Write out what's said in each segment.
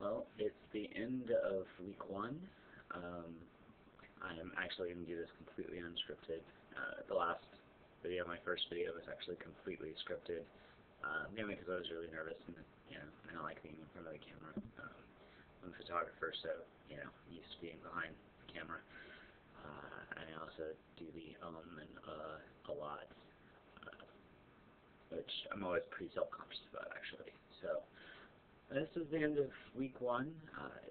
Well, it's the end of week one. Um, I'm actually going to do this completely unscripted. The last video, my first video, was actually completely scripted, mainly because I was really nervous and I don't like being in front of the camera. I'm a photographer, so used to being behind the camera. I also do the and a lot, which I'm always pretty self-conscious about, actually. So. This is the end of week one.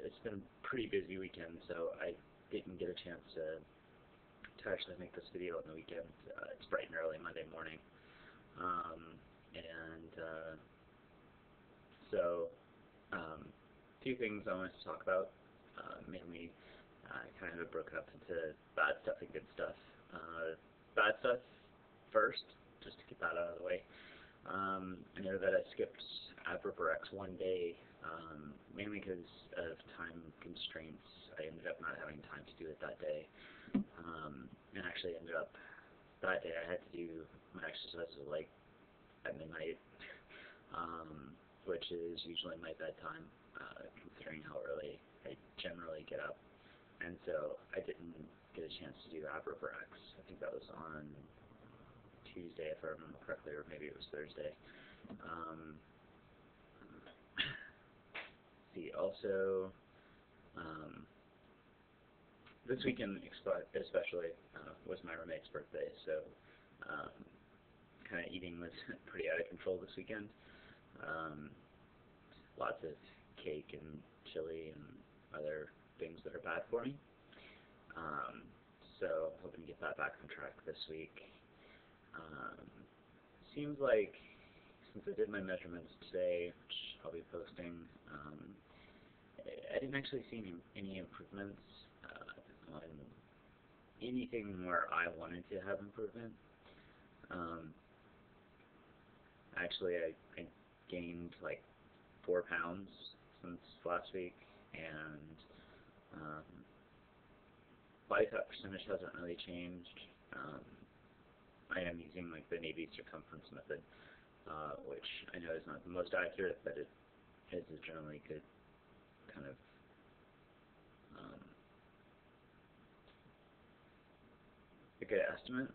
It's been a pretty busy weekend, so I didn't get a chance to actually make this video on the weekend. It's bright and early Monday morning. A few things I wanted to talk about. Mainly, kind of broken up into bad stuff and good stuff. Bad stuff first, just to get that out of the way. I know that I skipped p90x one day, mainly because of time constraints. I ended up not having time to do it that day, and actually ended up that day I had to do my exercises like at midnight, which is usually my bedtime, considering how early I generally get up, and so I didn't get a chance to do p90x. I think that was on Tuesday, if I remember correctly, or maybe it was Thursday. Also, this weekend especially was my roommate's birthday, so kind of eating was pretty out of control this weekend. Lots of cake and chili and other things that are bad for me. So hoping to get that back on track this week. Seems like since I did my measurements today, which I'll be posting, I didn't actually see any improvements on anything where I wanted to have improvement. Actually, I gained like 4 pounds since last week, and body fat percentage hasn't really changed. I am using like the Navy circumference method, which I know is not the most accurate, but it is a generally good kind of a good estimate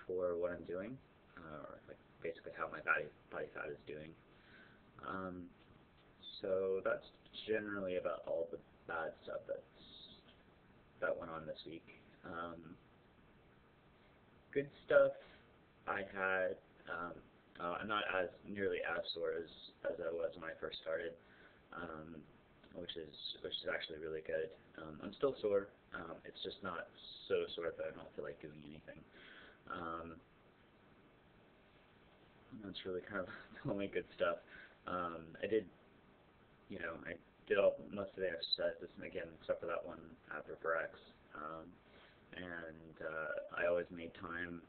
for what I'm doing, or like basically how my body fat is doing. So that's generally about all the bad stuff that went on this week. Good stuff, I had, I'm not nearly as sore as I was when I first started, which is actually really good. I'm still sore. It's just not so sore that I don't feel like doing anything. That's really kind of the only good stuff. I did most of the exercises, and again, except for that one p90x. And I always made time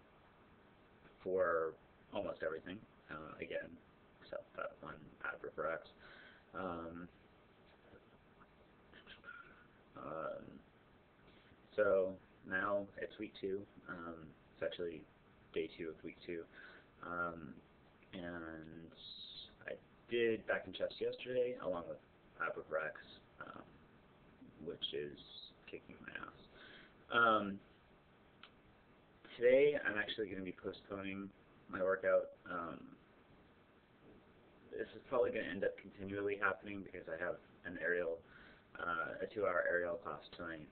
for almost everything, again, except that one p90x. So now it's week 2. It's actually day 2 of week 2. And I did back and chest yesterday, along with p90x, which is kicking my ass. Today I'm actually going to be postponing my workout. This is probably going to end up continually happening because I have an aerial, a 2-hour aerial class tonight,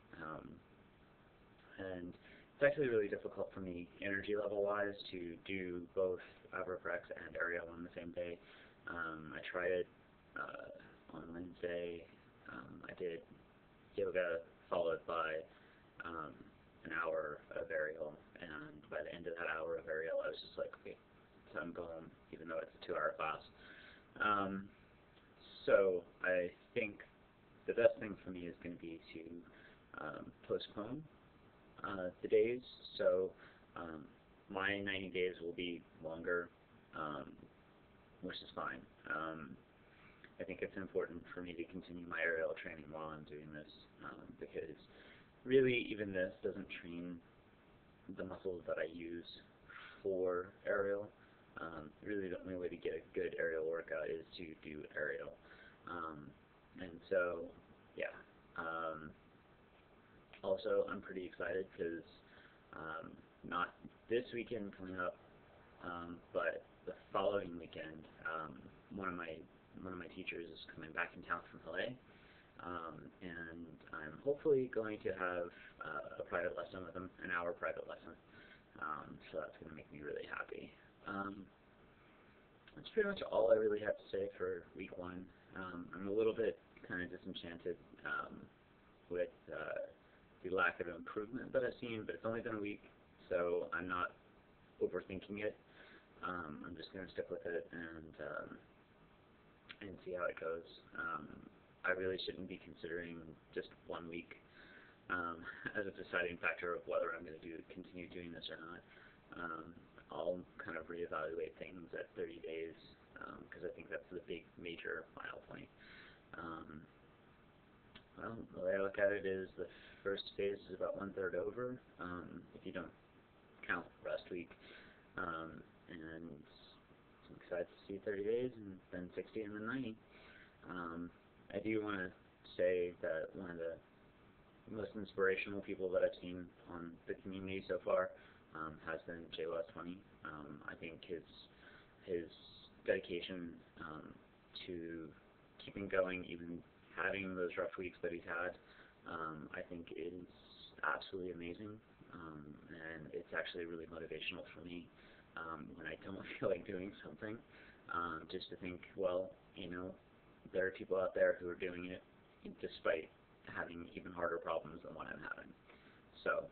and it's actually really difficult for me, energy level wise, to do both p90x and aerial on the same day. I tried it on Wednesday. I did yoga followed by an hour of aerial, and by the end of that hour of aerial, I was just like, okay, time to go home, even though it's a 2-hour class. So I think the best thing for me is going to be to postpone the days. So my 90 days will be longer, which is fine. I think it's important for me to continue my aerial training while I'm doing this, because really even this doesn't train the muscles that I use for aerial. Really the only way to get a good aerial workout is to do aerial. And so, yeah. Also, I'm pretty excited because not this weekend coming up, but the following weekend, one of my teachers is coming back in town from LA, and I'm hopefully going to have a private lesson with him, an hour private lesson. So that's going to make me really happy. That's pretty much all I really have to say for week one. I'm a little bit kind of disenchanted with the lack of improvement that I've seen, but it's only been a week, so I'm not overthinking it. I'm just going to stick with it and see how it goes. I really shouldn't be considering just 1 week as a deciding factor of whether I'm going to continue doing this or not. I'll kind of reevaluate things at 30 days because I think that's the big major mile point. Well, the way I look at it is the first phase is about 1/3 over, if you don't count rest week, and I'm excited to see 30 days and then 60 and then 90. I do want to say that one of the most inspirational people that I've seen on the community so far has been JLS20. I think his dedication to keeping going, even having those rough weeks that he's had, I think is absolutely amazing, and it's actually really motivational for me when I don't feel like doing something, just to think, well, there are people out there who are doing it despite having even harder problems than what I'm having. So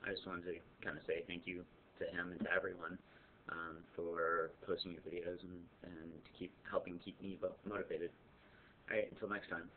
I just wanted to kind of say thank you to him and to everyone for posting your videos and helping keep me motivated. Alright, until next time.